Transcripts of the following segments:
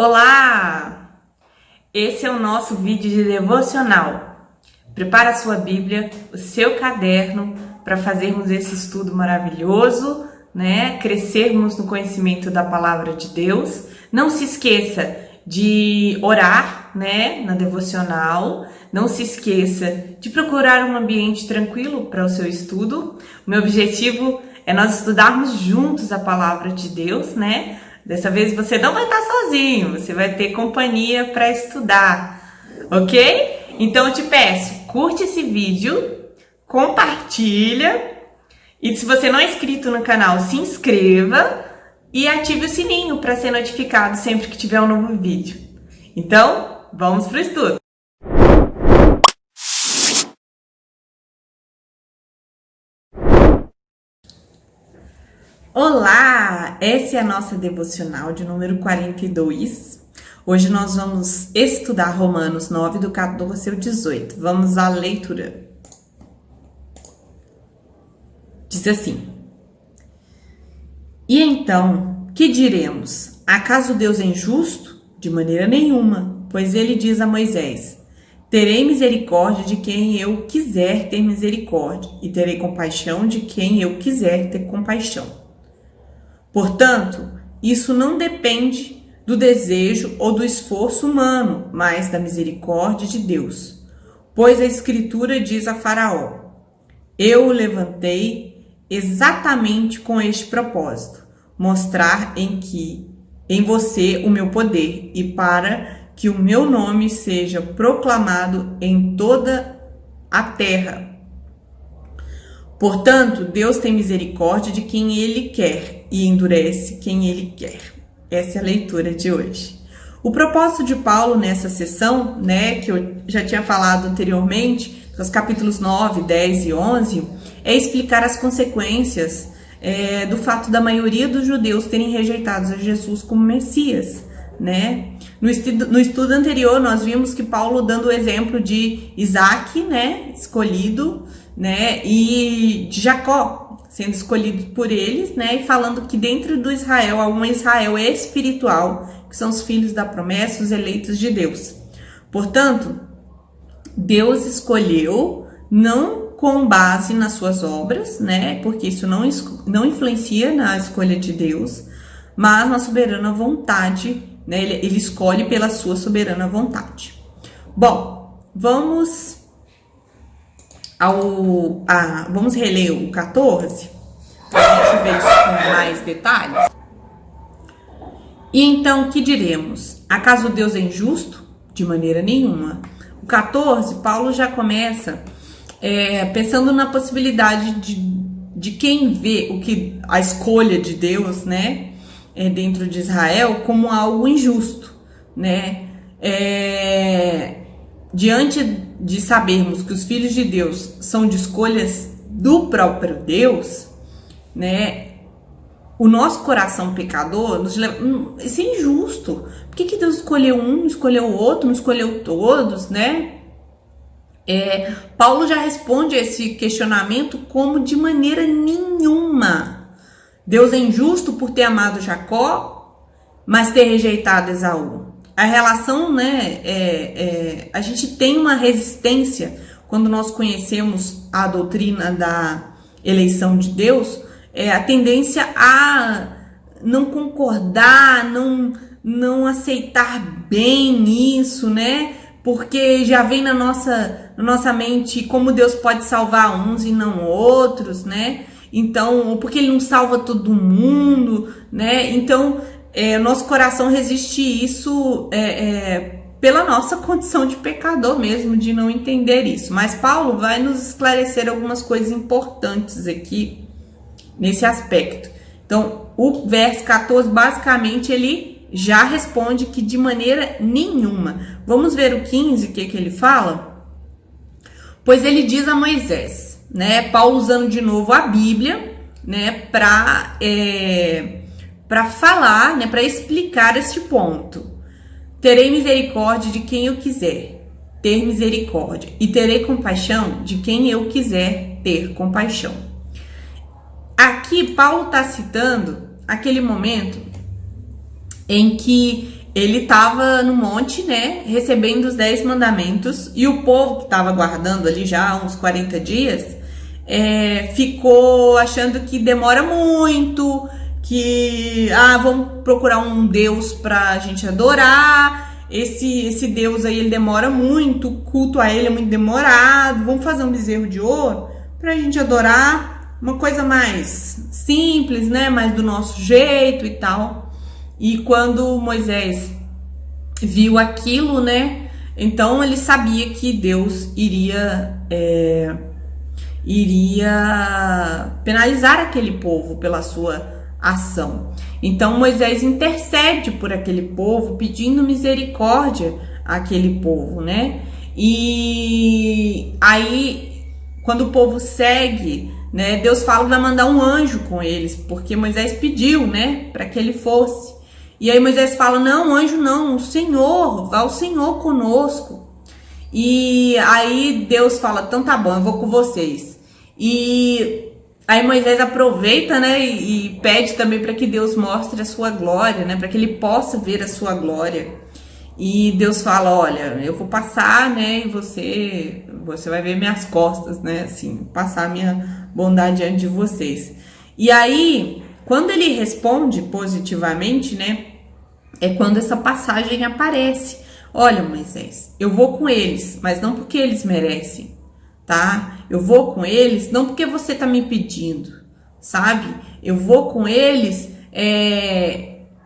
Olá! Esse é o nosso vídeo de devocional. Prepara a sua Bíblia, o seu caderno para fazermos esse estudo maravilhoso, né? Crescermos no conhecimento da palavra de Deus. Não se esqueça de orar, né, na devocional. Não se esqueça de procurar um ambiente tranquilo para o seu estudo. O meu objetivo é nós estudarmos juntos a palavra de Deus, né? Dessa vez você não vai estar sozinho, você vai ter companhia para estudar, ok? Então eu te peço, curte esse vídeo, compartilha e se você não é inscrito no canal, se inscreva e ative o sininho para ser notificado sempre que tiver um novo vídeo. Então, vamos para o estudo! Olá! Essa é a nossa devocional de número 42. Hoje nós vamos estudar Romanos 9, do 14 ao 18. Vamos à leitura. Diz assim: E então, que diremos? Acaso Deus é injusto? De maneira nenhuma, pois ele diz a Moisés: Terei misericórdia de quem eu quiser ter misericórdia, e terei compaixão de quem eu quiser ter compaixão. Portanto, isso não depende do desejo ou do esforço humano, mas da misericórdia de Deus. Pois a Escritura diz a Faraó: Eu o levantei exatamente com este propósito, mostrar em você o meu poder e para que o meu nome seja proclamado em toda a terra. Portanto, Deus tem misericórdia de quem Ele quer e endurece quem Ele quer. Essa é a leitura de hoje. O propósito de Paulo nessa sessão, né, que eu já tinha falado anteriormente, nos capítulos 9, 10 e 11, é explicar as consequências do fato da maioria dos judeus terem rejeitado a Jesus como Messias, né? No estudo anterior, nós vimos que Paulo dando o exemplo de Isaac, né, escolhido, né, e de Jacó sendo escolhido por eles, né, e falando que dentro do Israel há um Israel espiritual, que são os filhos da promessa, os eleitos de Deus. Portanto, Deus escolheu não com base nas suas obras, né, porque isso não influencia na escolha de Deus, mas na soberana vontade, né, ele escolhe pela sua soberana vontade. Bom, vamos reler o 14, para a gente ver isso com mais detalhes. E então, que diremos? Acaso Deus é injusto? De maneira nenhuma. O 14, Paulo já começa pensando na possibilidade de quem vê a escolha de Deus, né, dentro de Israel como algo injusto, né? Diante de sabermos que os filhos de Deus são de escolhas do próprio Deus, né? O nosso coração pecador nos leva, isso é injusto. Por que Deus escolheu um, não escolheu o outro, não escolheu todos, né? Paulo já responde a esse questionamento como de maneira nenhuma. Deus é injusto por ter amado Jacó, mas ter rejeitado Esaú. A relação, né, a gente tem uma resistência quando nós conhecemos a doutrina da eleição de Deus, a tendência a não concordar, não aceitar bem isso, né? Porque já vem na nossa mente como Deus pode salvar uns e não outros, né? Então, porque Ele não salva todo mundo, né? Então, nosso coração resiste isso pela nossa condição de pecador mesmo, de não entender isso. Mas Paulo vai nos esclarecer algumas coisas importantes aqui nesse aspecto. Então, o verso 14, basicamente, ele já responde que de maneira nenhuma. Vamos ver o 15, o que ele fala? Pois ele diz a Moisés, né? Paulo usando de novo a Bíblia, né? Para falar, né? Para explicar este ponto. Terei misericórdia de quem eu quiser ter misericórdia, e terei compaixão de quem eu quiser ter compaixão. Aqui Paulo está citando aquele momento em que ele estava no monte, né, recebendo os 10 mandamentos, e o povo que estava guardando ali já há uns 40 dias, ficou achando que demora muito, que vamos procurar um Deus pra gente adorar, esse Deus aí ele demora muito, o culto a ele é muito demorado, vamos fazer um bezerro de ouro pra gente adorar, uma coisa mais simples, né, mais do nosso jeito e tal. E quando Moisés viu aquilo, né, então ele sabia que Deus iria penalizar aquele povo pela sua ação. Então Moisés intercede por aquele povo, pedindo misericórdia àquele povo, né? E aí, quando o povo segue, né, Deus fala que vai mandar um anjo com eles, porque Moisés pediu, né, para que ele fosse. E aí Moisés fala, não, anjo não, o Senhor, vá o Senhor conosco. E aí Deus fala, então tá bom, eu vou com vocês. E aí Moisés aproveita, né, e pede também para que Deus mostre a sua glória, né, para que ele possa ver a sua glória. E Deus fala, olha, eu vou passar, né, e você vai ver minhas costas, né, assim, passar minha bondade diante de vocês. E aí, quando ele responde positivamente, né, é quando essa passagem aparece. Olha, Moisés, eu vou com eles, mas não porque eles merecem, tá? Eu vou com eles não porque você tá me pedindo, sabe? Eu vou com eles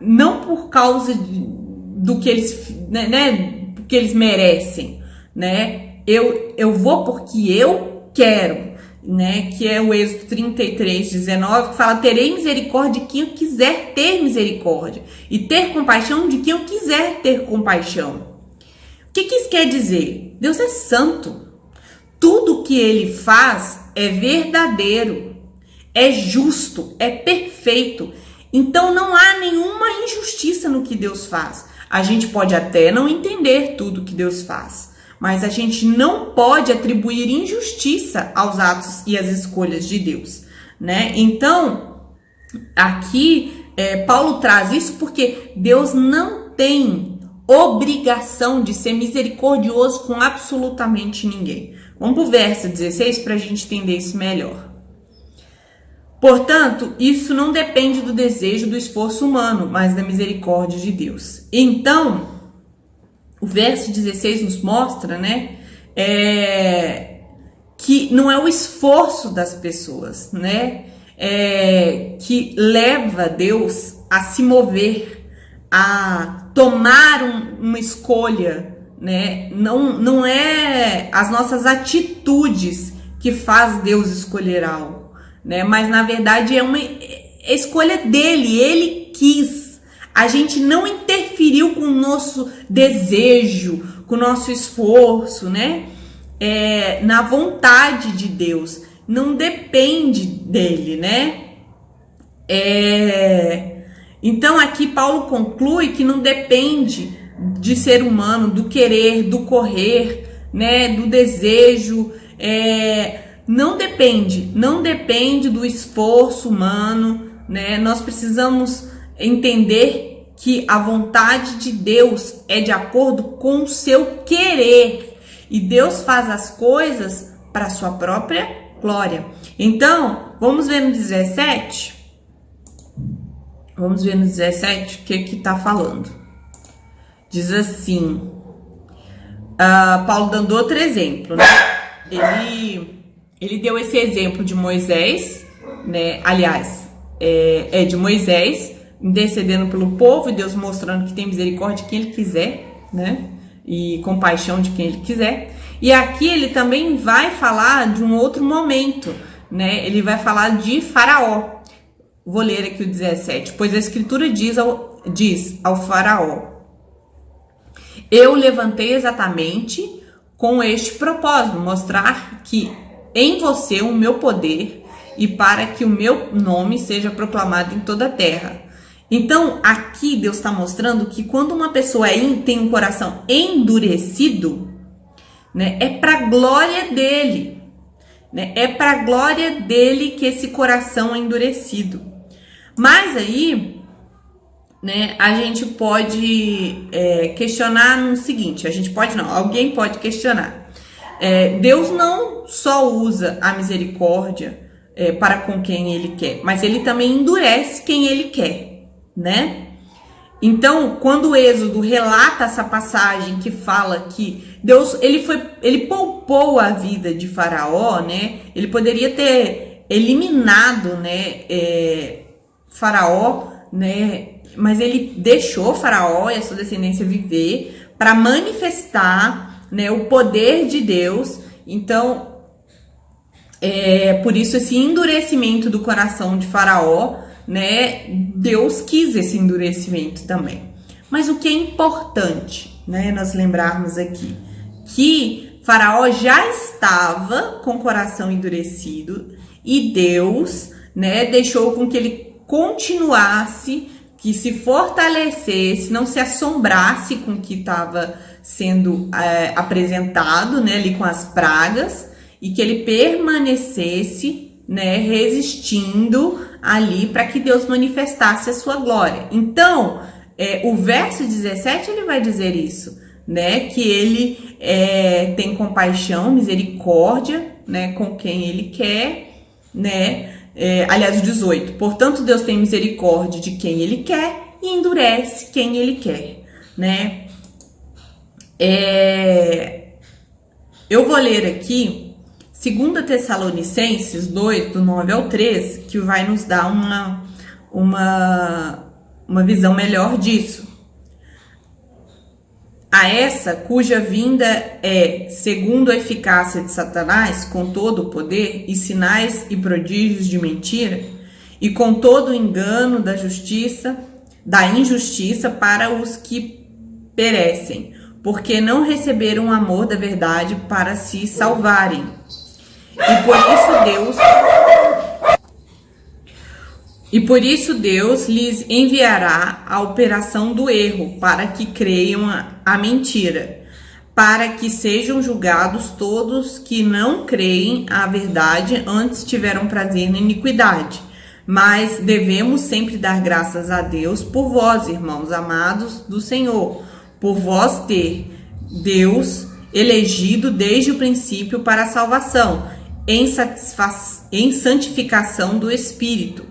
não por causa do que eles, né, porque eles merecem, né? Eu vou porque eu quero, né, que é o Êxodo 33:19, que fala, terei misericórdia de quem eu quiser ter misericórdia, e ter compaixão de quem eu quiser ter compaixão. O que isso quer dizer? Deus é santo. Tudo que ele faz é verdadeiro, é justo, é perfeito. Então não há nenhuma injustiça no que Deus faz. A gente pode até não entender tudo que Deus faz, mas a gente não pode atribuir injustiça aos atos e às escolhas de Deus, né? Então, aqui Paulo traz isso porque Deus não tem obrigação de ser misericordioso com absolutamente ninguém. Vamos para o verso 16 para a gente entender isso melhor. Portanto, isso não depende do desejo, do esforço humano, mas da misericórdia de Deus. Então, o verso 16 nos mostra, né, que não é o esforço das pessoas, né, que leva Deus a se mover, a tomar uma escolha, né, não é as nossas atitudes que faz Deus escolher algo, né, mas na verdade é uma escolha dele, ele quis. A gente não interferiu com o nosso desejo, com o nosso esforço, né? Na vontade de Deus. Não depende dele, né? Então aqui Paulo conclui que não depende de ser humano, do querer, do correr, né? Do desejo. Não depende do esforço humano, né? Nós precisamos entender que a vontade de Deus é de acordo com o seu querer, e Deus faz as coisas para a sua própria glória. Então, vamos ver no 17? Vamos ver no 17 o que está falando. Diz assim, Paulo dando outro exemplo, né? Ele deu esse exemplo de Moisés, né? Aliás, de Moisés intercedendo pelo povo, e Deus mostrando que tem misericórdia de quem ele quiser, né? E compaixão de quem ele quiser. E aqui ele também vai falar de um outro momento, né? Ele vai falar de Faraó. Vou ler aqui o 17. Pois a escritura diz ao Faraó: eu levantei exatamente com este propósito, mostrar que em você o meu poder, e para que o meu nome seja proclamado em toda a terra. Então, aqui Deus está mostrando que quando uma pessoa tem um coração endurecido, né, é para a glória dele, né? É para a glória dele que esse coração é endurecido. Mas aí, né, a gente pode questionar no seguinte, alguém pode questionar. Deus não só usa a misericórdia para com quem ele quer, mas ele também endurece quem ele quer, né? Então, quando o Êxodo relata essa passagem que fala que Deus, ele poupou a vida de Faraó, né? Ele poderia ter eliminado, né, Faraó, né? Mas ele deixou Faraó e a sua descendência viver para manifestar, né, o poder de Deus. Então, por isso esse endurecimento do coração de Faraó, né, Deus quis esse endurecimento também. Mas o que é importante, né, nós lembrarmos aqui, que Faraó já estava com o coração endurecido e Deus, né, deixou com que ele continuasse, que se fortalecesse, não se assombrasse com o que estava sendo apresentado, né, ali com as pragas, e que ele permanecesse, né, resistindo ali para que Deus manifestasse a sua glória. Então, o verso 17 ele vai dizer isso, né, que ele tem compaixão, misericórdia, né, com quem ele quer, né, aliás, o 18, portanto Deus tem misericórdia de quem ele quer e endurece quem ele quer, né. Eu vou ler aqui 2 Tessalonicenses 2, do 9 ao 13, que vai nos dar uma visão melhor disso. A essa cuja vinda é segundo a eficácia de Satanás, com todo o poder e sinais e prodígios de mentira, e com todo o engano da injustiça para os que perecem, porque não receberam o amor da verdade para se salvarem. E por isso Deus lhes enviará a operação do erro, para que creiam a mentira, para que sejam julgados todos que não creem a verdade, antes tiveram prazer na iniquidade. Mas devemos sempre dar graças a Deus por vós, irmãos amados do Senhor, por vós ter Deus elegido desde o princípio para a salvação, em santificação do Espírito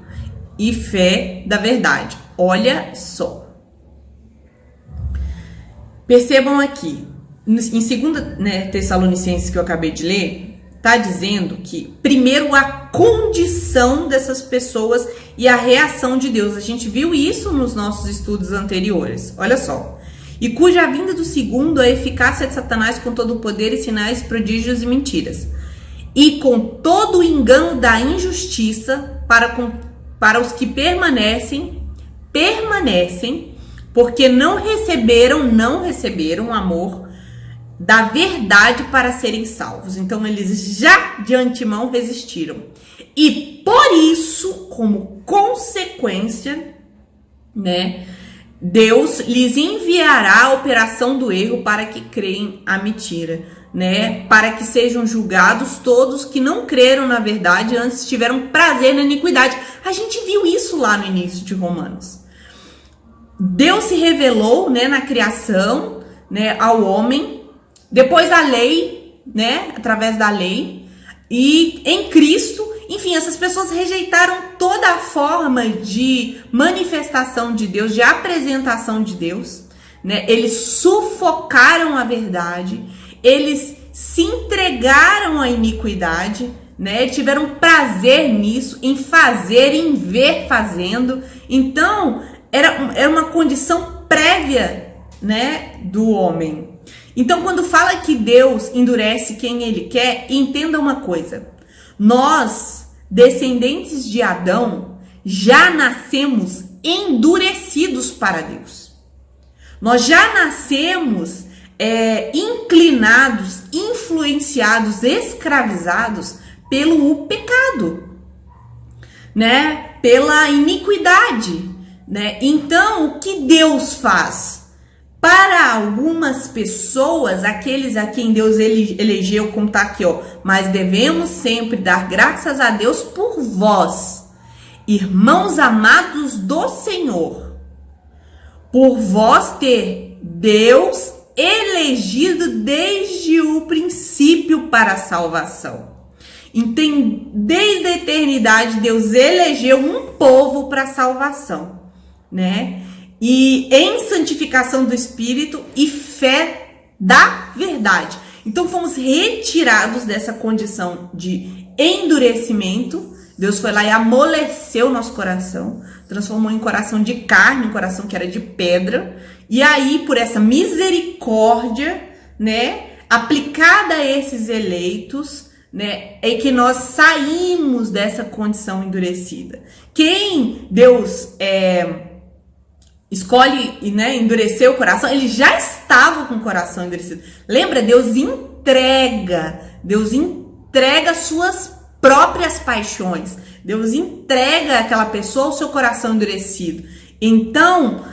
e fé da verdade. Olha só. Percebam aqui, em 2 Tessalonicenses que eu acabei de ler, está dizendo que primeiro a condição dessas pessoas e a reação de Deus. A gente viu isso nos nossos estudos anteriores. Olha só. E cuja vinda do segundo a eficácia de Satanás com todo o poder e sinais, prodígios e mentiras. E com todo o engano da injustiça para os que permanecem, porque não receberam o amor da verdade para serem salvos. Então, eles já de antemão resistiram. E por isso, como consequência, né, Deus lhes enviará a operação do erro para que creem a mentira, né? Para que sejam julgados todos que não creram na verdade, antes tiveram prazer na iniquidade. A gente viu isso lá no início de Romanos. Deus se revelou, né, na criação, né, ao homem, depois a lei, né, através da lei, e em Cristo. Enfim, essas pessoas rejeitaram toda a forma de manifestação de Deus, de apresentação de Deus, né? Eles sufocaram a verdade, eles se entregaram à iniquidade, né? Tiveram prazer nisso, em fazer, em ver fazendo. Então, era uma condição prévia, né, do homem. Então, quando fala que Deus endurece quem ele quer, entenda uma coisa. Nós, descendentes de Adão, já nascemos endurecidos para Deus. Nós já nascemos inclinados, influenciados, escravizados pelo pecado, né? Pela iniquidade, né? Então, o que Deus faz? Para algumas pessoas, aqueles a quem Deus elegeu, como está aqui, ó, mas devemos sempre dar graças a Deus por vós, irmãos amados do Senhor, por vós ter Deus elegido desde o princípio para a salvação. Então, desde a eternidade, Deus elegeu um povo para a salvação, né? E em santificação do Espírito e fé da verdade. Então, fomos retirados dessa condição de endurecimento. Deus foi lá e amoleceu o nosso coração, transformou em coração de carne, um coração que era de pedra. E aí, por essa misericórdia, né, aplicada a esses eleitos, né, é que nós saímos dessa condição endurecida. Quem Deus escolhe e, né, endurecer o coração, ele já estava com o coração endurecido. Lembra? Deus entrega suas próprias paixões. Deus entrega aquela pessoa ao seu coração endurecido. Então,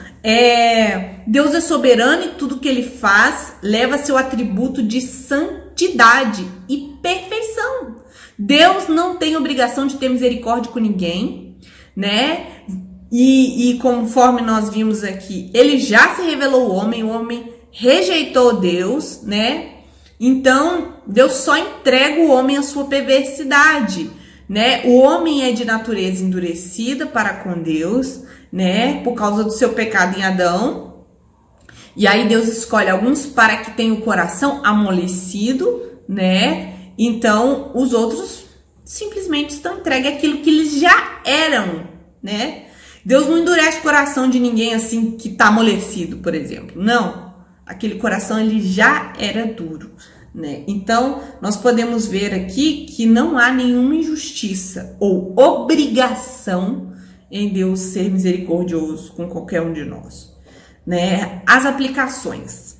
Deus é soberano e tudo que ele faz leva seu atributo de santidade e perfeição. Deus não tem obrigação de ter misericórdia com ninguém, né? E conforme nós vimos aqui, ele já se revelou o homem rejeitou Deus, né? Então, Deus só entrega o homem à sua perversidade, né? O homem é de natureza endurecida para com Deus, né? Por causa do seu pecado em Adão. E aí Deus escolhe alguns para que tenham o coração amolecido, né? Então, os outros simplesmente estão entregues àquilo que eles já eram, né? Deus não endurece o coração de ninguém assim que está amolecido, por exemplo. Não. Aquele coração ele já era duro, né? Então, nós podemos ver aqui que não há nenhuma injustiça ou obrigação em Deus ser misericordioso com qualquer um de nós, né? As aplicações.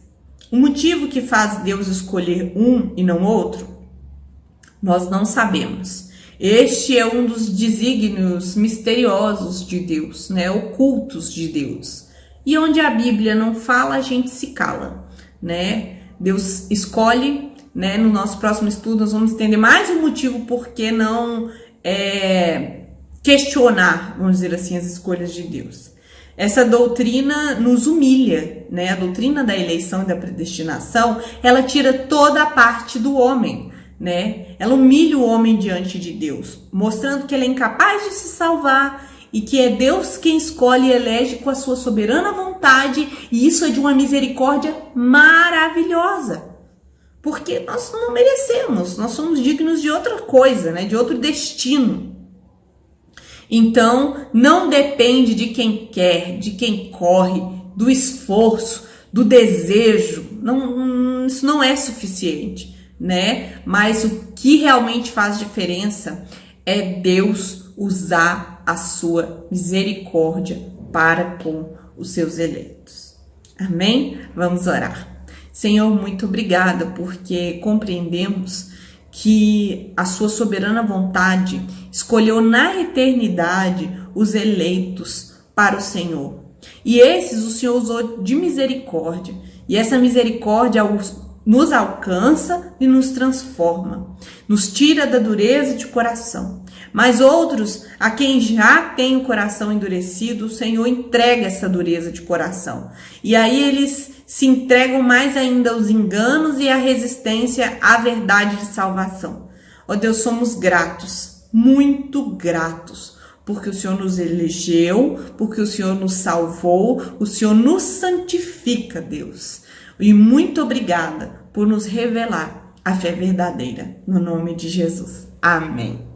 O motivo que faz Deus escolher um e não outro, nós não sabemos. Este é um dos desígnios misteriosos de Deus, né? Ocultos de Deus. E onde a Bíblia não fala, a gente se cala, né? Deus escolhe, né? No nosso próximo estudo nós vamos entender mais o motivo por que não questionar, vamos dizer assim, as escolhas de Deus. Essa doutrina nos humilha, né? A doutrina da eleição e da predestinação, ela tira toda a parte do homem, né? Ela humilha o homem diante de Deus, mostrando que ele é incapaz de se salvar e que é Deus quem escolhe e elege com a sua soberana vontade, e isso é de uma misericórdia maravilhosa, porque nós não merecemos, nós somos dignos de outra coisa, né? De outro destino. Então, não depende de quem quer, de quem corre, do esforço, do desejo, isso não é suficiente, né? Mas o que realmente faz diferença é Deus usar a sua misericórdia para com os seus eleitos. Amém? Vamos orar. Senhor, muito obrigada, porque compreendemos que a sua soberana vontade escolheu na eternidade os eleitos para o Senhor. E esses o Senhor usou de misericórdia. E essa misericórdia nos alcança e nos transforma, nos tira da dureza de coração. Mas outros, a quem já tem o coração endurecido, o Senhor entrega essa dureza de coração. E aí eles se entregam mais ainda aos enganos e à resistência à verdade de salvação. Ó Deus, somos gratos, muito gratos, porque o Senhor nos elegeu, porque o Senhor nos salvou, o Senhor nos santifica, Deus. E muito obrigada por nos revelar a fé verdadeira, no nome de Jesus. Amém.